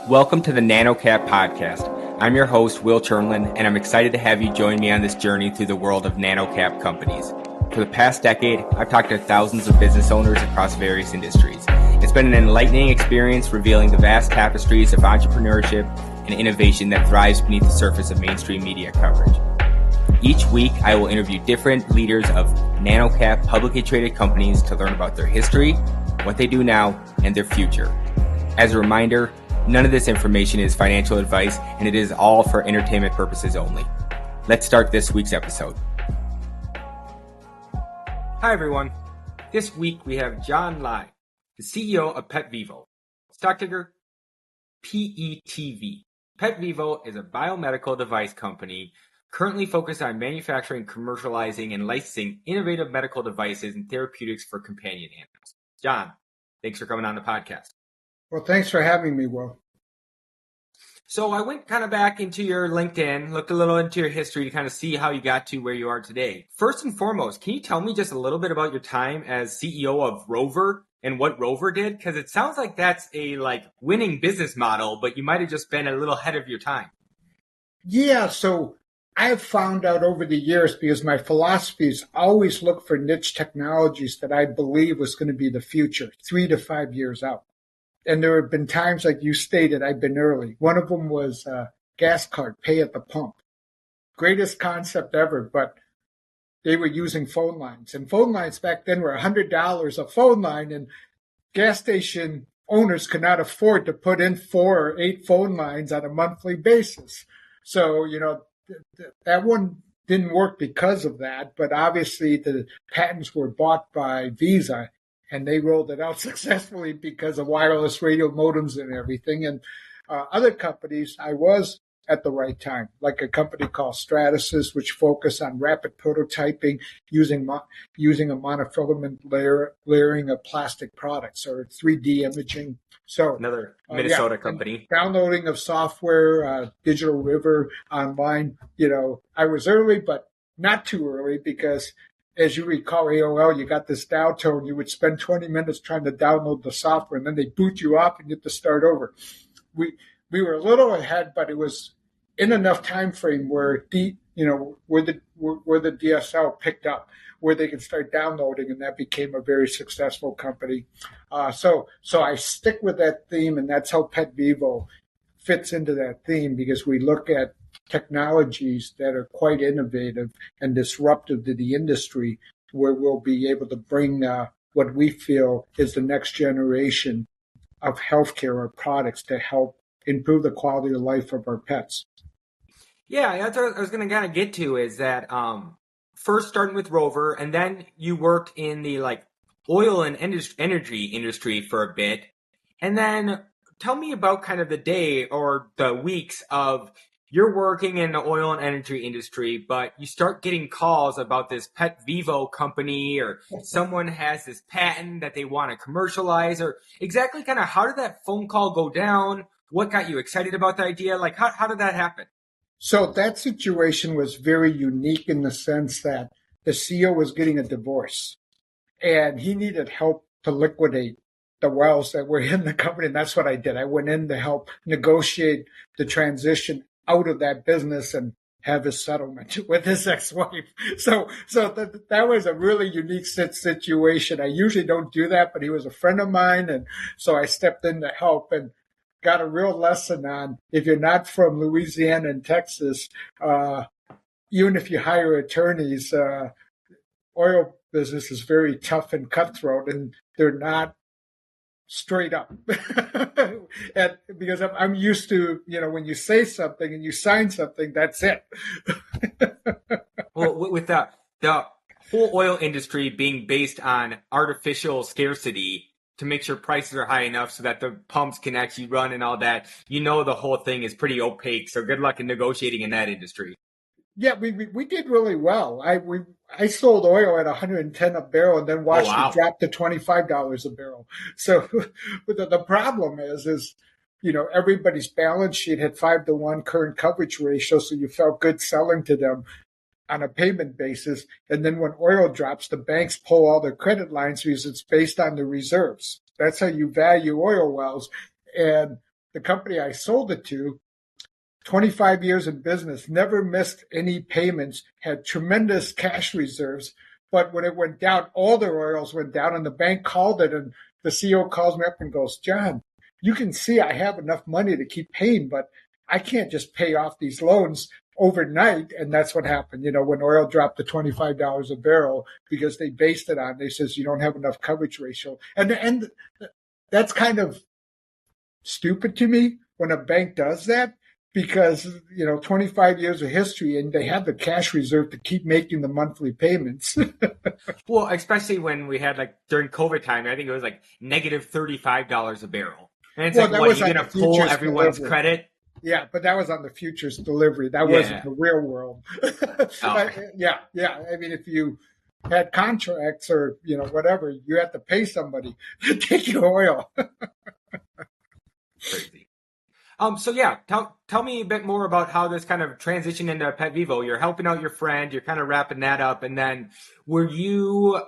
Welcome to the Nano podcast. I'm your host, Will Chernlin, and I'm excited to have you join me on this journey through the world of nano companies. For the past decade, I've talked to thousands of business owners across various industries. It's been an enlightening experience revealing the vast tapestries of entrepreneurship and innovation that thrives beneath the surface of mainstream media coverage. Each week, I will interview different leaders of nano-cap publicly traded companies to learn about their history, what they do now, and their future. As a reminder, none of this information is financial advice, and it is all for entertainment purposes only. Let's start this week's episode. Hi, everyone. This week, we have John Lai, the CEO of Petvivo, stock ticker PETV. Petvivo is a biomedical device company currently focused on manufacturing, commercializing, and licensing innovative medical devices and therapeutics for companion animals. John, thanks for coming on the podcast. Well, thanks for having me, Will. So I went kind of back into your LinkedIn, looked a little into your history to kind of see how you got to where you are today. First and foremost, can you tell me just a little bit about your time as CEO of Rover and what Rover did? Because it sounds like that's a winning business model, but you might have just been a little ahead of your time. Yeah, so I have found out over the years, because my philosophy is always look for niche technologies that I believe was going to be the future, 3 to 5 years out. And there have been times, like you stated, I've been early. One of them was gas card, pay at the pump. Greatest concept ever, but they were using phone lines. And phone lines back then were $100 a phone line, and gas station owners could not afford to put in 4 or 8 phone lines on a monthly basis. So, that one didn't work because of that, but obviously the patents were bought by Visa, and they rolled it out successfully because of wireless radio modems and everything. And other companies, I was at the right time, like a company called Stratasys, which focused on rapid prototyping using a monofilament layering of plastic products or 3D imaging. So another Minnesota company. Downloading of software, Digital River online. I was early, but not too early, because as you recall, AOL, you got this downturn. You would spend 20 minutes trying to download the software, and then they boot you off and you have to start over. We were a little ahead, but it was in enough time frame where the DSL picked up, where they could start downloading, and that became a very successful company. So I stick with that theme, and that's how Petvivo fits into that theme, because we look at technologies that are quite innovative and disruptive to the industry, where we'll be able to bring what we feel is the next generation of healthcare or products to help improve the quality of life of our pets. Yeah, that's what I was going to kind of get to, is that first starting with Rover, and then you worked in the oil and energy industry for a bit. And then tell me about kind of the day or the weeks of you're working in the oil and energy industry, but you start getting calls about this Petvivo company, or someone has this patent that they want to commercialize, or exactly kind of how did that phone call go down? What got you excited about the idea? How did that happen? So that situation was very unique in the sense that the CEO was getting a divorce, and he needed help to liquidate the wells that were in the company. And that's what I did. I went in to help negotiate the transition out of that business and have his settlement with his ex-wife. So that was a really unique situation. I usually don't do that, but he was a friend of mine. And so I stepped in to help and got a real lesson on, if you're not from Louisiana and Texas, even if you hire attorneys, oil business is very tough and cutthroat, and they're not straight up. And because I'm used to, when you say something and you sign something, that's it. Well, with the whole oil industry being based on artificial scarcity to make sure prices are high enough so that the pumps can actually run and all that, the whole thing is pretty opaque. So good luck in negotiating in that industry. Yeah, we did really well. I sold oil at 110 a barrel and then watched it drop to $25 a barrel. So the problem is everybody's balance sheet had 5-to-1 current coverage ratio, so you felt good selling to them on a payment basis. And then when oil drops, the banks pull all their credit lines because it's based on the reserves. That's how you value oil wells. And the company I sold it to, 25 years in business, never missed any payments, had tremendous cash reserves. But when it went down, all their oils went down, and the bank called it. And the CEO calls me up and goes, John, you can see I have enough money to keep paying, but I can't just pay off these loans overnight. And that's what happened. When oil dropped to $25 a barrel, because they based it on, they says you don't have enough coverage ratio. And that's kind of stupid to me when a bank does that, because 25 years of history, and they have the cash reserve to keep making the monthly payments. Well, especially when we had during COVID time, I think it was negative $35 a barrel. And it's what, are you going to pull everyone's delivery. Credit? Yeah, but that was on the futures delivery. That wasn't the real world. Oh. Yeah. I mean, if you had contracts or, whatever, you had to pay somebody to take your oil. Crazy. So yeah, tell me a bit more about how this kind of transitioned into Petvivo. You're helping out your friend, you're kind of wrapping that up, and then were you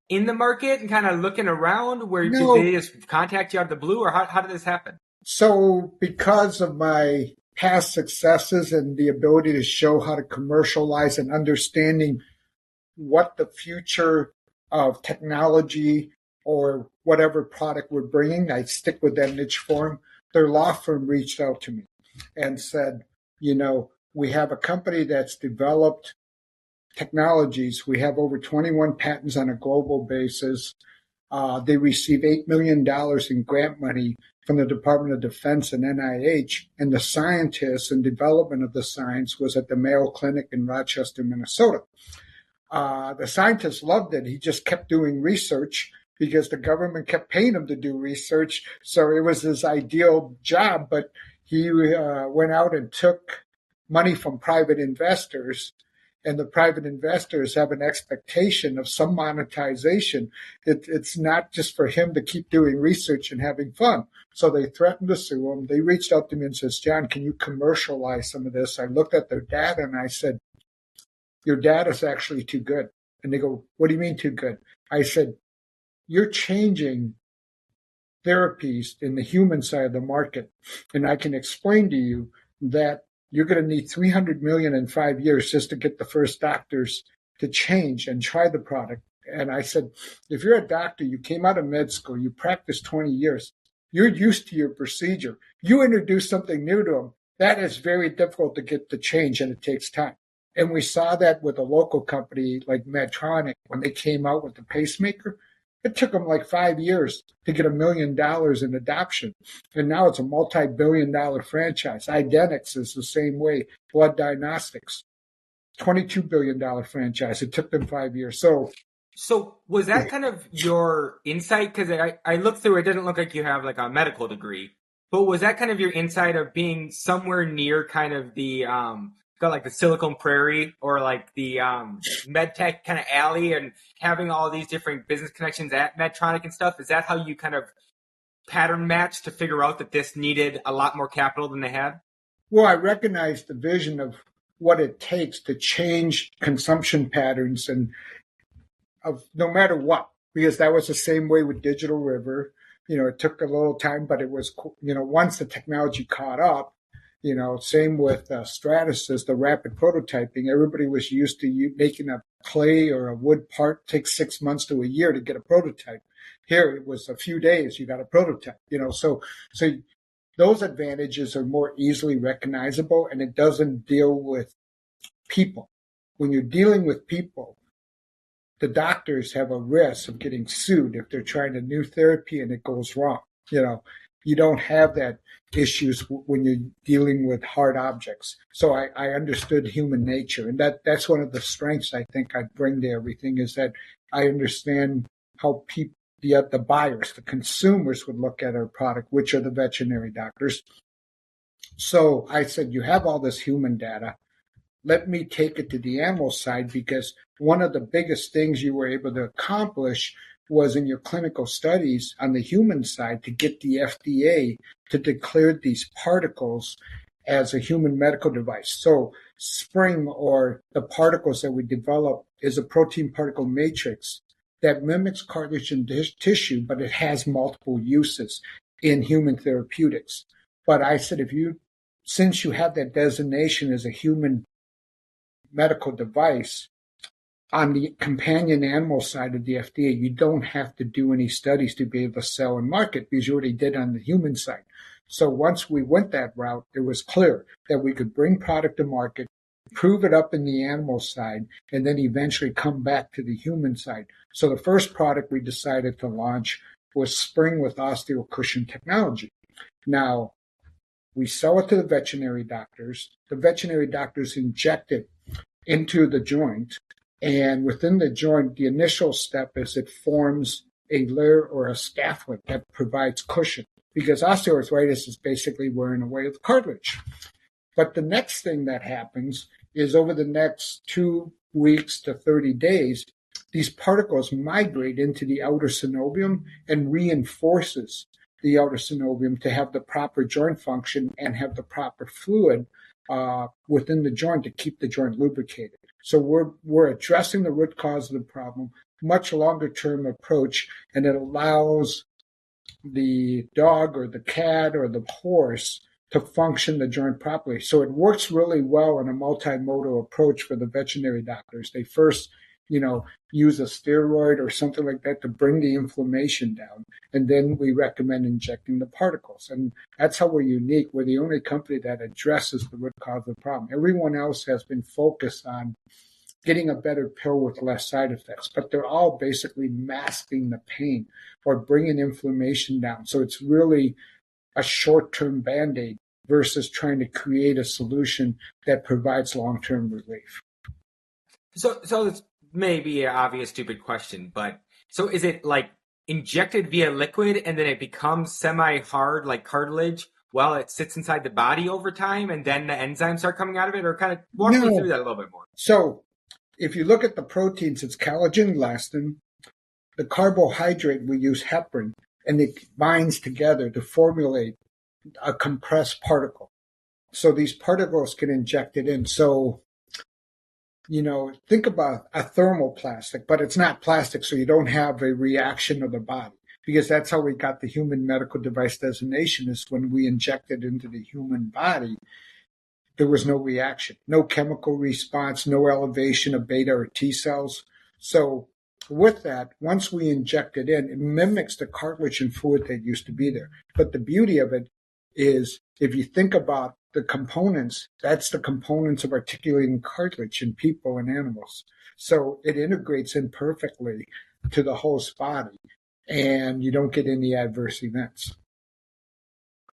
in the market and kind of looking around? No. Did they just contact you out of the blue, or how did this happen? So because of my past successes and the ability to show how to commercialize and understanding what the future of technology or whatever product we're bringing, I stick with that niche form. Their law firm reached out to me and said, we have a company that's developed technologies. We have over 21 patents on a global basis. They receive $8 million in grant money from the Department of Defense and NIH. And the scientists and development of the science was at the Mayo Clinic in Rochester, Minnesota. The scientists loved it. He just kept doing research because the government kept paying him to do research. So it was his ideal job, but he went out and took money from private investors, and the private investors have an expectation of some monetization. It's not just for him to keep doing research and having fun. So they threatened to sue him. They reached out to me and says, John, can you commercialize some of this? I looked at their data and I said, your data is actually too good. And they go, what do you mean too good? I said, you're changing therapies in the human side of the market. And I can explain to you that you're going to need $300 million in 5 years just to get the first doctors to change and try the product. And I said, if you're a doctor, you came out of med school, you practiced 20 years, you're used to your procedure. You introduce something new to them. That is very difficult to get to change, and it takes time. And we saw that with a local company like Medtronic when they came out with the pacemaker. It took them 5 years to get $1 million in adoption. And now it's a multi-billion-dollar franchise. Idenix is the same way. Blood Diagnostics, $22 billion franchise. It took them 5 years. So was that kind of your insight? Because I looked through, it doesn't look like you have a medical degree. But was that kind of your insight of being somewhere near kind of the got the Silicon Prairie or the MedTech kind of alley and having all these different business connections at Medtronic and stuff? Is that how you kind of pattern match to figure out that this needed a lot more capital than they had? Well, I recognized the vision of what it takes to change consumption patterns and of no matter what, because that was the same way with Digital River. It took a little time, but it was, once the technology caught up, same with Stratasys, the rapid prototyping. Everybody was used to making a clay or a wood part take 6 months to a year to get a prototype. Here it was a few days, you got a prototype. So those advantages are more easily recognizable, and it doesn't deal with people. When you're dealing with people, the doctors have a risk of getting sued if they're trying a new therapy and it goes wrong. You don't have that issues when you're dealing with hard objects. So I understood human nature, and that's one of the strengths I think I bring to everything, is that I understand how people, the buyers, the consumers would look at our product, which are the veterinary doctors. So I said, you have all this human data. Let me take it to the animal side, because one of the biggest things you were able to accomplish was in your clinical studies on the human side to get the FDA to declare these particles as a human medical device. So Spring, or the particles that we develop, is a protein particle matrix that mimics cartilage and tissue, but it has multiple uses in human therapeutics. But I said, since you have that designation as a human medical device, on the companion animal side of the FDA, you don't have to do any studies to be able to sell and market because you already did on the human side. So once we went that route, it was clear that we could bring product to market, prove it up in the animal side, and then eventually come back to the human side. So the first product we decided to launch was Spring with OsteoCushion technology. Now, we sell it to the veterinary doctors. The veterinary doctors inject it into the joint. And within the joint, the initial step is it forms a layer or a scaffold that provides cushion, because osteoarthritis is basically wearing away the cartilage. But the next thing that happens is over the next 2 weeks to 30 days, these particles migrate into the outer synovium and reinforces the outer synovium to have the proper joint function and have the proper fluid within the joint to keep the joint lubricated. So we're addressing the root cause of the problem, much longer term approach, and it allows the dog or the cat or the horse to function the joint properly. So it works really well in a multimodal approach for the veterinary doctors. They first, use a steroid or something like that to bring the inflammation down. And then we recommend injecting the particles. And that's how we're unique. We're the only company that addresses the root cause of the problem. Everyone else has been focused on getting a better pill with less side effects, but they're all basically masking the pain or bringing inflammation down. So it's really a short-term Band-Aid versus trying to create a solution that provides long-term relief. So it's maybe an obvious stupid question, but so is it like injected via liquid and then it becomes semi-hard like cartilage while it sits inside the body over time and then the enzymes start coming out of it? Or kind of walk me through that a little bit more. So if you look at the proteins, it's collagen, elastin. The carbohydrate, we use heparin, and it binds together to formulate a compressed particle. So these particles can inject it in. So, think about a thermoplastic, but it's not plastic, so you don't have a reaction of the body, because that's how we got the human medical device designation, is when we injected into the human body, there was no reaction, no chemical response, no elevation of beta or T cells. So with that, once we inject it in, it mimics the cartilage and fluid that used to be there. But the beauty of it is, if you think about the components, that's the components of articulating cartilage in people and animals. So it integrates in perfectly to the host body, and you don't get any adverse events.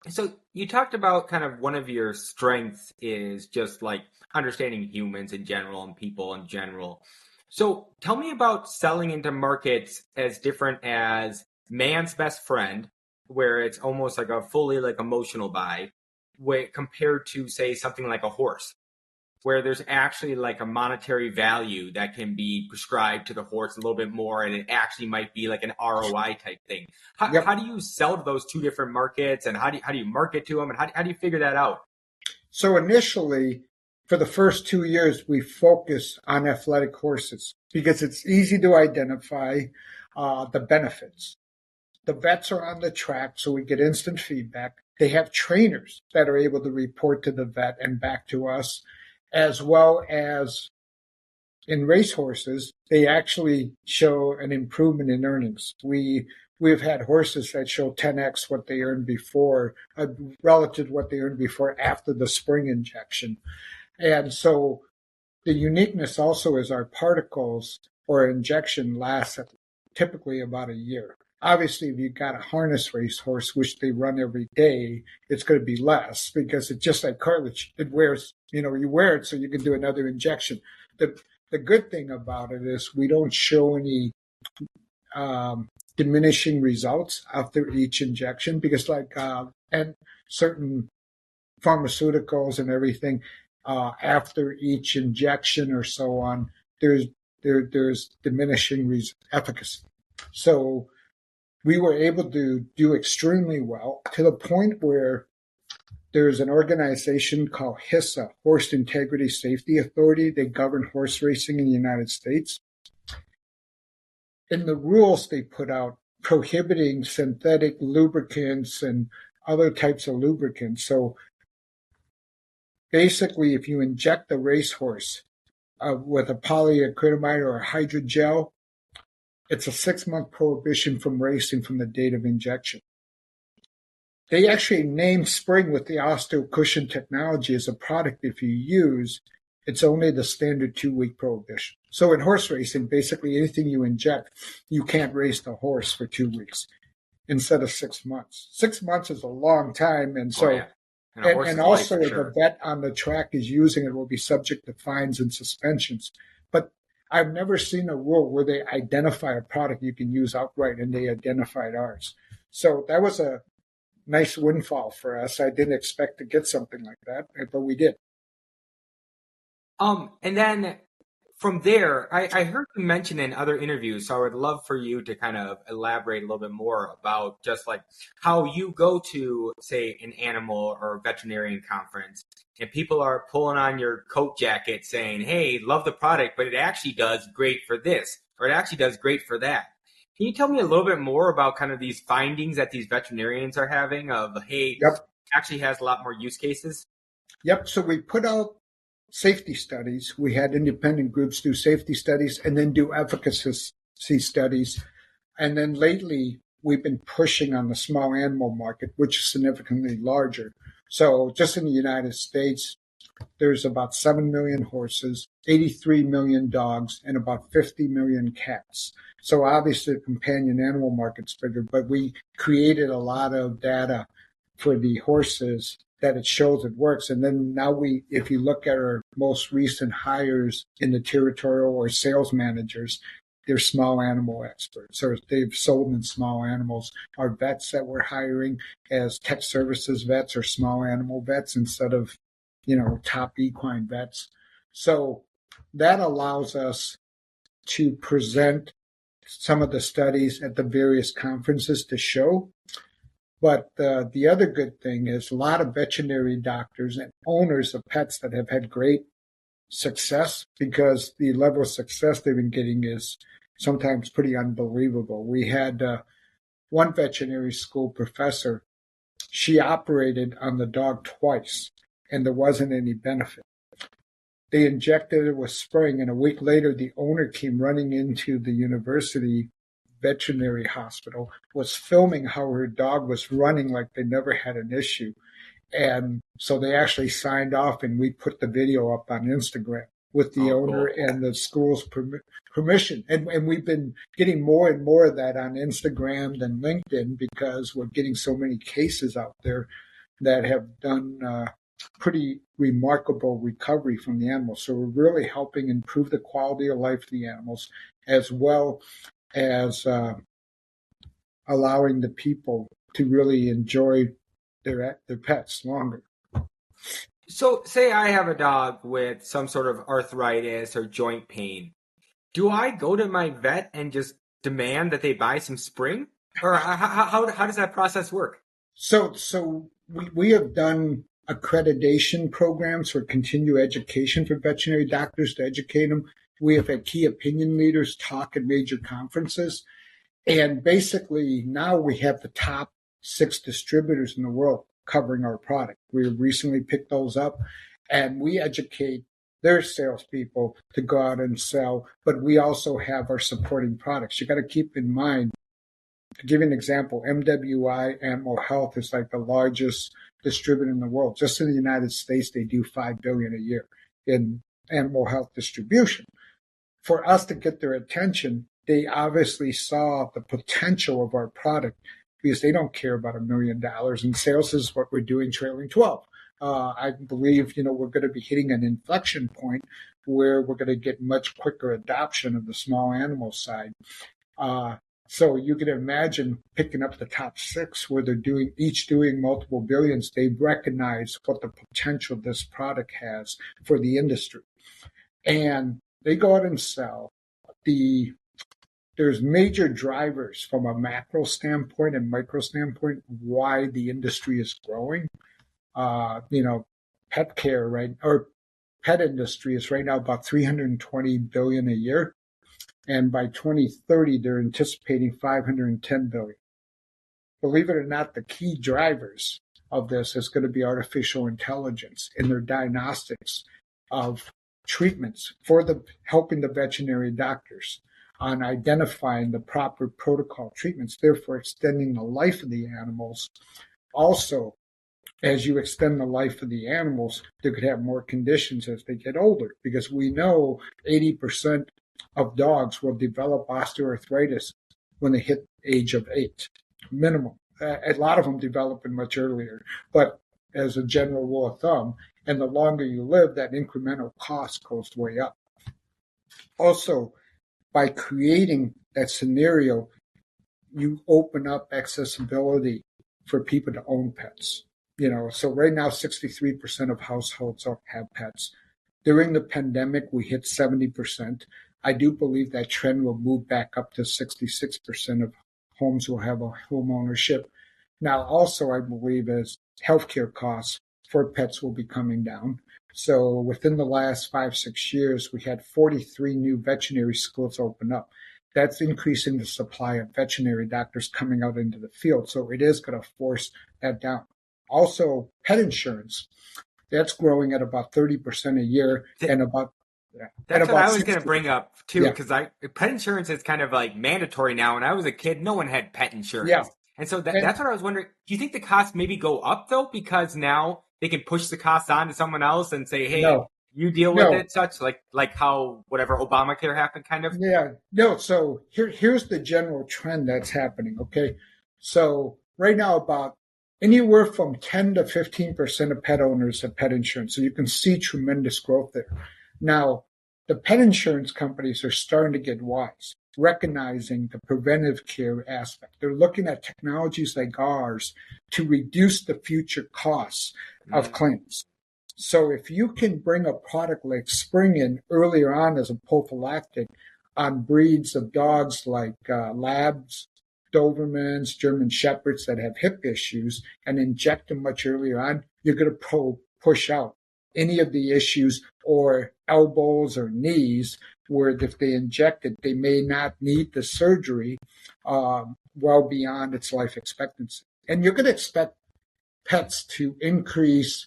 So you talked about kind of one of your strengths is just like understanding humans in general and people in general. So tell me about selling into markets as different as man's best friend, where it's almost like a fully like emotional buy, compared to say something like a horse, where there's actually like a monetary value that can be prescribed to the horse a little bit more, and it actually might be like an ROI type thing. How do you sell to those two different markets, and how do you market to them, and how do you figure that out? So initially, for the first 2 years, we focused on athletic horses because it's easy to identify the benefits. The vets are on the track, so we get instant feedback. They have trainers that are able to report to the vet and back to us, as well as in racehorses, they actually show an improvement in earnings. We've had horses that show 10x what they earned before, relative to what they earned before after the spring injection. And so the uniqueness also is our particles or injection lasts typically about a year. Obviously, if you've got a harness racehorse, which they run every day, it's going to be less because it's just like cartilage. It wears, you wear it so you can do another injection. The good thing about it is we don't show any diminishing results after each injection because and certain pharmaceuticals and everything, after each injection or so on, there's diminishing efficacy. So we were able to do extremely well to the point where there's an organization called HISA, Horse Integrity Safety Authority. They govern horse racing in the United States. In the rules they put out prohibiting synthetic lubricants and other types of lubricants. So basically, if you inject the racehorse with a polyacrylamide or a hydrogel, it's a 6-month prohibition from racing from the date of injection. They actually named Spring with the osteocushion technology as a product if you use. It's only the standard 2-week prohibition. So in horse racing, basically anything you inject, you can't race the horse for 2 weeks instead of 6 months. 6 months is a long time. And so, and also if the vet on the track is using it will be subject to fines and suspensions. But I've never seen a rule where they identify a product you can use outright, and they identified ours. So that was a nice windfall for us. I didn't expect to get something like that, but we did. And then from there, I heard you mention in other interviews, so I would love for you to kind of elaborate a little bit more about just like how you go to, say, an animal or veterinarian conference, and people are pulling on your coat jacket saying, hey, love the product, but it actually does great for this, or it actually does great for that. Can you tell me a little bit more about kind of these findings that these veterinarians are having of, hey, actually has a lot more use cases? Yep. So we put out safety studies. We had independent groups do safety studies and then do efficacy studies. And then lately, we've been pushing on the small animal market, which is significantly larger. So just in the United States, there's about 7 million horses, 83 million dogs, and about 50 million cats. So obviously the companion animal market's bigger, but we created a lot of data for the horses that it shows it works. And then now if you look at our most recent hires in the territorial or sales managers, they're small animal experts, or they've sold in small animals. Our vets that we're hiring as tech services vets are small animal vets instead of, top equine vets. So that allows us to present some of the studies at the various conferences to show. But the other good thing is a lot of veterinary doctors and owners of pets that have had great success, because the level of success they've been getting is sometimes pretty unbelievable. We had one veterinary school professor. She operated on the dog twice, and there wasn't any benefit. They injected it with Spring, and a week later, the owner came running into the university veterinary hospital, was filming how her dog was running like they never had an issue. And so they actually signed off, and we put the video up on Instagram with the owner and the school's permission. And we've been getting more and more of that on Instagram than LinkedIn, because we're getting so many cases out there that have done pretty remarkable recovery from the animals. So we're really helping improve the quality of life of the animals, as well as allowing the people to really enjoy their pets longer. So say I have a dog with some sort of arthritis or joint pain. Do I go to my vet and just demand that they buy some Spring? Or how does that process work? So we have done accreditation programs for continuing education for veterinary doctors to educate them. We have had key opinion leaders talk at major conferences. And basically now we have the top 6 distributors in the world covering our product. We recently picked those up, and we educate their salespeople to go out and sell, but we also have our supporting products. You got to keep in mind, to give you an example, MWI Animal Health is like the largest distributor in the world. Just in the United States, they do $5 billion a year in animal health distribution. For us to get their attention, they obviously saw the potential of our product, because they don't care about $1 million in sales. Is what we're doing trailing 12. I believe, we're going to be hitting an inflection point where we're going to get much quicker adoption of the small animal side. So you can imagine picking up the top 6 where they're each doing multiple billions. They recognize what the potential this product has for the industry. And they go out and sell. There's major drivers from a macro standpoint and micro standpoint why the industry is growing. Pet care, right, or pet industry is right now about $320 billion a year. And by 2030, they're anticipating $510 billion. believe it or not, the key drivers of this is going to be artificial intelligence in their diagnostics of treatments for helping the veterinary doctors on identifying the proper protocol treatments, therefore extending the life of the animals. Also, as you extend the life of the animals, they could have more conditions as they get older, because we know 80% of dogs will develop osteoarthritis when they hit the age of 8, minimum. A lot of them develop it much earlier, but as a general rule of thumb, and the longer you live, that incremental cost goes way up. Also, by creating that scenario, you open up accessibility for people to own pets. So right now, 63% of households have pets. During the pandemic, we hit 70%. I do believe that trend will move back up to 66% of homes will have a home ownership. Now, also, I believe as healthcare costs for pets will be coming down. So within the last 5-6 years, we had 43 new veterinary schools open up. That's increasing the supply of veterinary doctors coming out into the field. So it is going to force that down. Also, pet insurance, that's growing at about 30% a year, and about that's what I was going to bring up too, because pet insurance is kind of like mandatory now. When I was a kid, no one had pet insurance. Yeah. And so that's what I was wondering. Do you think the costs maybe go up though, because now they can push the costs on to someone else and say, hey, you deal with it, such like how whatever Obamacare happened, kind of? Yeah. No, so here's the general trend that's happening, okay? So right now, about anywhere from 10 to 15% of pet owners have pet insurance. So you can see tremendous growth there. Now, the pet insurance companies are starting to get wise, recognizing the preventive care aspect. They're looking at technologies like ours to reduce the future costs of claims. So if you can bring a product like Spring in earlier on as a prophylactic on breeds of dogs like Labs, Dobermans, German Shepherds that have hip issues, and inject them much earlier on, you're going to push out any of the issues, or elbows or knees, where if they inject it, they may not need the surgery well beyond its life expectancy. And you're going to expect pets to increase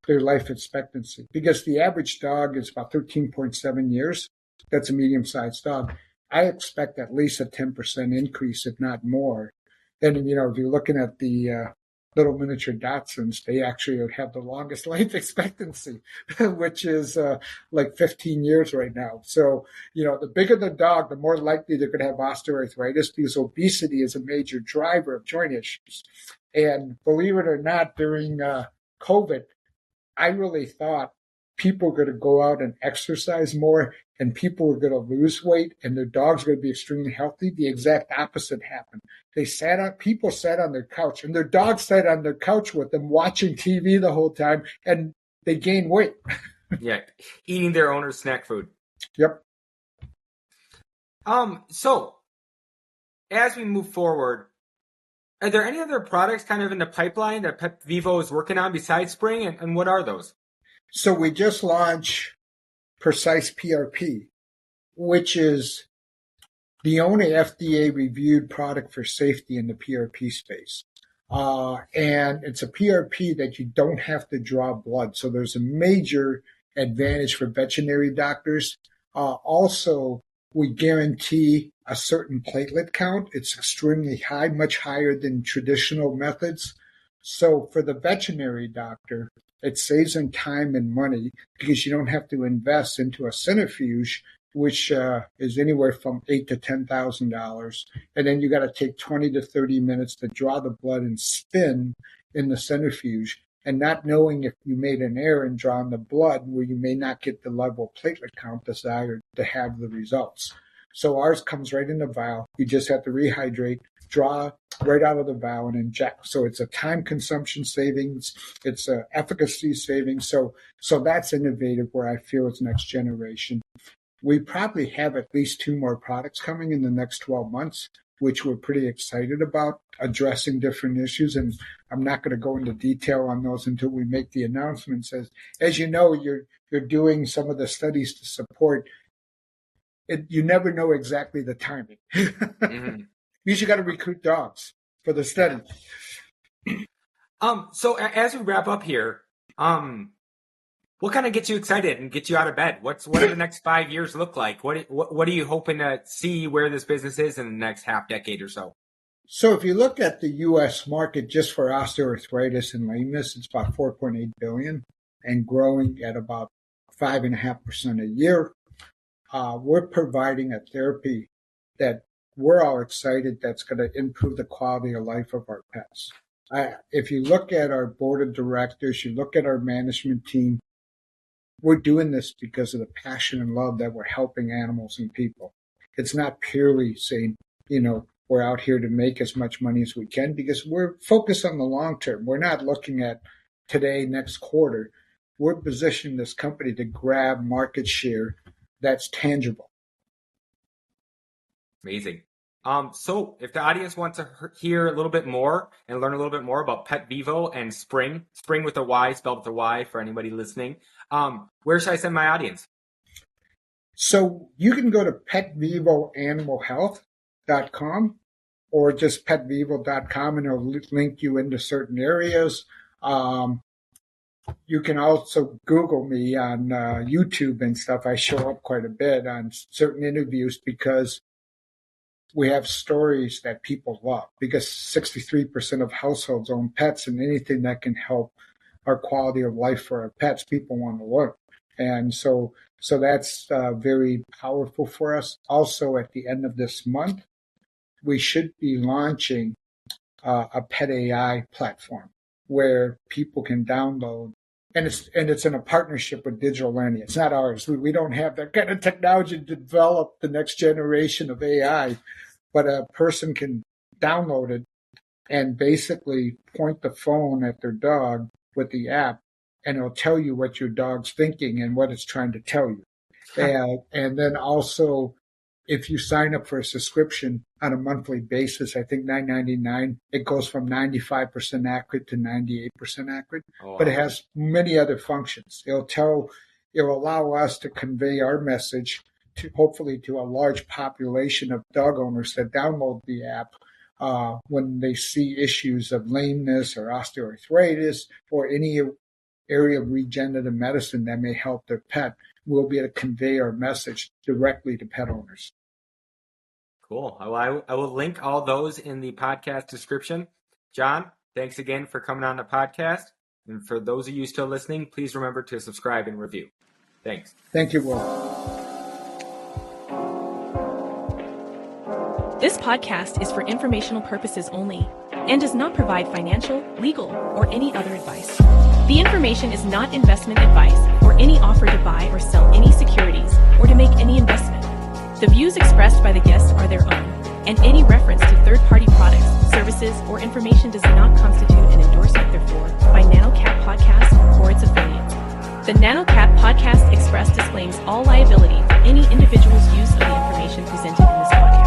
their life expectancy, because the average dog is about 13.7 years. That's a medium-sized dog. I expect at least a 10% increase, if not more. And, if you're looking at the little miniature Dachshunds, they actually have the longest life expectancy, which is like 15 years right now. So, the bigger the dog, the more likely they're going to have osteoarthritis, because obesity is a major driver of joint issues. And believe it or not, during COVID, I really thought people were going to go out and exercise more, and people were going to lose weight, and their dogs were going to be extremely healthy. The exact opposite happened. People sat on their couch, and their dogs sat on their couch with them watching TV the whole time, and they gained weight. Yeah, eating their owner's snack food. Yep. So as we move forward, are there any other products kind of in the pipeline that Petvivo is working on besides Spring, and what are those? So we just launched Precise PRP, which is the only FDA-reviewed product for safety in the PRP space. And it's a PRP that you don't have to draw blood. So there's a major advantage for veterinary doctors. Also, we guarantee a certain platelet count. It's extremely high, much higher than traditional methods. So for the veterinary doctor, it saves them time and money, because you don't have to invest into a centrifuge, which is anywhere from $8,000 to $10,000. And then you got to take 20 to 30 minutes to draw the blood and spin in the centrifuge, and not knowing if you made an error in drawing the blood, where you may not get the level of platelet count desired to have the results. So ours comes right in the vial. You just have to rehydrate, draw right out of the vial, and inject. So it's a time consumption savings. It's a efficacy savings. So that's innovative, where I feel it's next generation. We probably have at least 2 more products coming in the next 12 months, which we're pretty excited about, addressing different issues. And I'm not going to go into detail on those until we make the announcements. As you know, you're doing some of the studies to support it. You never know exactly the timing. Mm-hmm. Because you got to recruit dogs. for the study. So as we wrap up here, what kind of gets you excited and gets you out of bed? What do the next 5 years look like? What are you hoping to see where this business is in the next half decade or so? So if you look at the U.S. market just for osteoarthritis and lameness, it's about $4.8 billion and growing at about 5.5% a year. We're providing a therapy that we're all excited that's going to improve the quality of life of our pets. If you look at our board of directors, you look at our management team, we're doing this because of the passion and love that we're helping animals and people. It's not purely saying, we're out here to make as much money as we can, because we're focused on the long term. We're not looking at today, next quarter. We're positioning this company to grab market share that's tangible. Amazing. So if the audience wants to hear a little bit more and learn a little bit more about Petvivo and Spring with a Y, spelled with a Y for anybody listening, where should I send my audience? So you can go to petvivoanimalhealth.com or just petvivo.com, and it'll link you into certain areas. You can also Google me on YouTube and stuff. I show up quite a bit on certain interviews because we have stories that people love, because 63% of households own pets, and anything that can help our quality of life for our pets, people want to learn. And so that's very powerful for us. Also, at the end of this month, we should be launching a pet AI platform where people can download, and it's in a partnership with Digital Learning. It's not ours. We don't have that kind of technology to develop the next generation of AI, but a person can download it and basically point the phone at their dog with the app, and it'll tell you what your dog's thinking and what it's trying to tell you. And then also, if you sign up for a subscription on a monthly basis, I think $9.99, it goes from 95% accurate to 98% accurate. Oh, wow. But it has many other functions. It'll allow us to convey our message to hopefully to a large population of dog owners that download the app when they see issues of lameness or osteoarthritis or any area of regenerative medicine that may help their pet. We'll be able to convey our message directly to pet owners. Cool. I will link all those in the podcast description. John, thanks again for coming on the podcast. And for those of you still listening, please remember to subscribe and review. Thanks. Thank you, Will. This podcast is for informational purposes only and does not provide financial, legal, or any other advice. The information is not investment advice or any offer to buy or sell any securities or to make any investment. The views expressed by the guests are their own, and any reference to third-party products, services, or information does not constitute an endorsement, therefore, by NanoCap Podcast or its affiliates. The NanoCap Podcast express disclaims all liability for any individual's use of the information presented in this podcast.